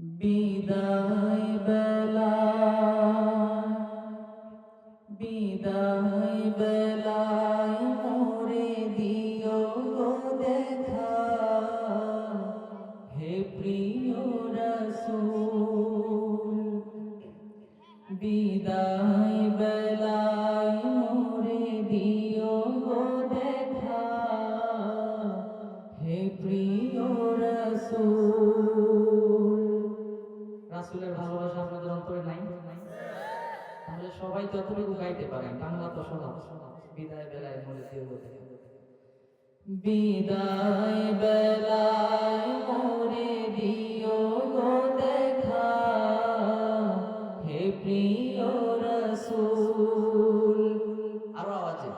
বিদায় বেলায় বিদায় বেলায় মোরে দিও গো দেখা, হে প্রিয় রাসূল। বিদায় বেলায় মোরে দিও গো দেখা, হে প্রিয় রাসূল। রাসূলের ভালোবাসা আপনাদের অন্তরে নাই? তাহলে সবাই যতটুকু গাইতে পারেন, বাংলা তো সহজ। বিদায় বেলায় মোরে দিও গো দেখা, বিদায় বেলায় মোরে দিও গো দেখা, হে প্রিয় রাসূল। আরো আওয়াজে,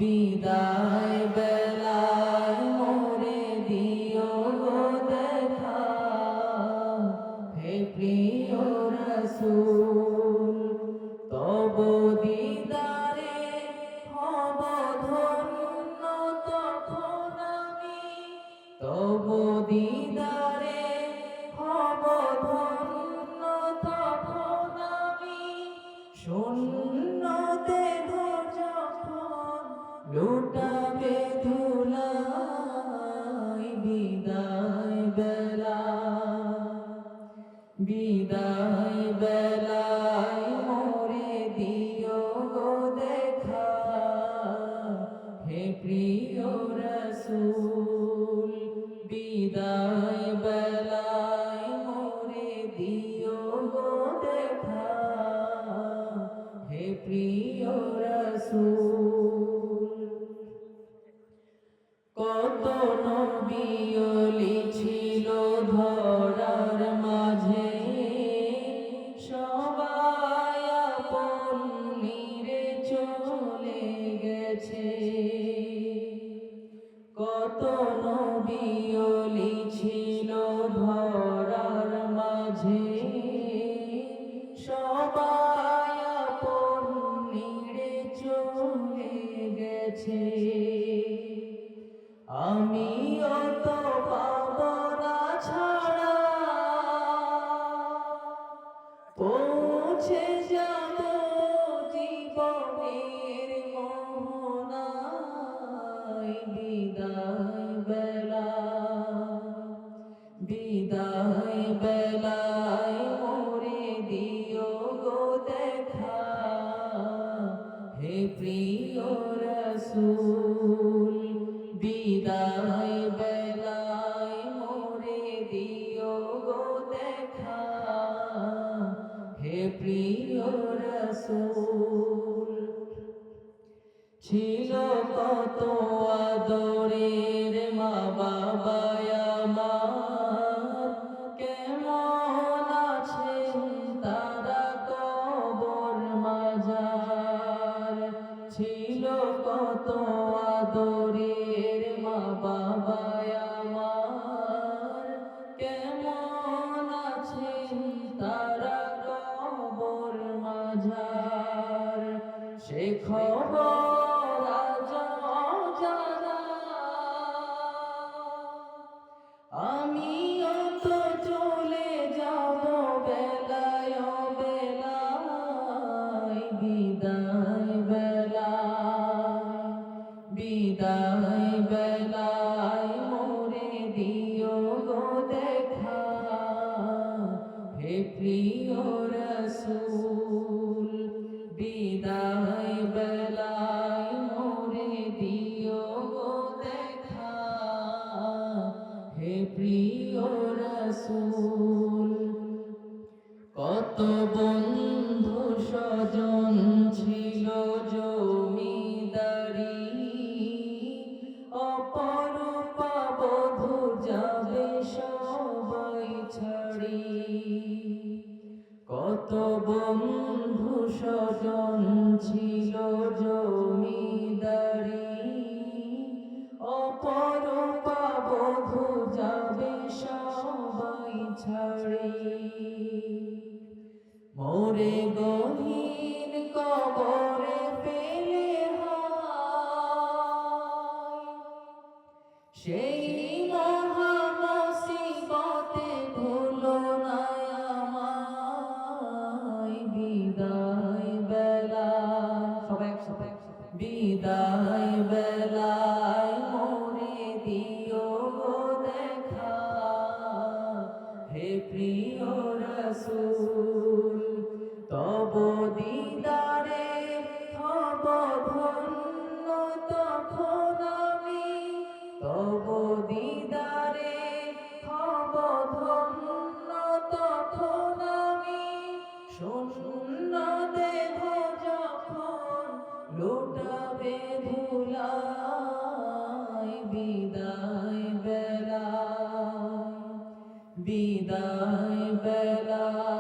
বিদায় বেলায় মোরে দিও গো দেখা, হে প্রিয় রাসূল। তব দিদারে হব ধন্য তখন আমি, তব দিদারে হব ধন্য তখন আমি, শূন্য দেহ যখন লুটাবে ধুলাই। বিদায় বেলা বিদায় বেলায় মোরে দিও গো দেখা, হে প্রিয় রাসূল। বিদায় বেলায় মোরে দিও গো দেখা, হে প্রিয় রাসূল। কত নবী ওলি ছিল ধরার মাঝে, সবাই আপন নিরে চলে গেছে। কত নবী ওলি ছিল ধরার মাঝে, সবাই আপন নিরে চলে গেছে। আমিও তো পাবো না ছাড়া, পৌঁছে যাব জীবনের মোহনায়। বিদায় বেলা বিদায় বেলায় মোরে দিও গো দেখা, হে প্রিয় রাসূল। বিদায় বেলায় মোরে দিও গো দেখা, হে প্রিয় রাসূল। ছিল কত আদরের মা বাবা আমার, কেমন আছেন তারা কবর মাঝার। ছিল কত আদরের মা বাবা আমার, কেমন আছেন তারা কবর মাঝার। সে খবর আজ অজানা, আমিও তো চলে যাব বেলায় বেলায়। বিদায় বেলায় বিদায় বেলায় মোরে দিও গো দেখা, হে প্রিয় রাসূল। বিদায় বেলায় মোরে দিও গো দেখা, হে প্রিয় রাসূল। কত বন্ধু স্বজন ছিল জমিদারি, অপরূপা বধূ যাবে সবাই ছাড়ি। কত বন্ধু স্বজন ছিল জমিদারি, অপরূপা বধূ যাবে সবাই ছাড়ি। মোরে গহীন কবরে ফেলে হায়, সেই মহা মুসিবতে ভুলো না হে প্রিয় রাসূল তব দিদারে হব ধন্য তখন আমি তব দিদারে হব ধন্য তখন আমি শূন্য দেহ যখন লুটাবে ধুলাই বিদায় বেলা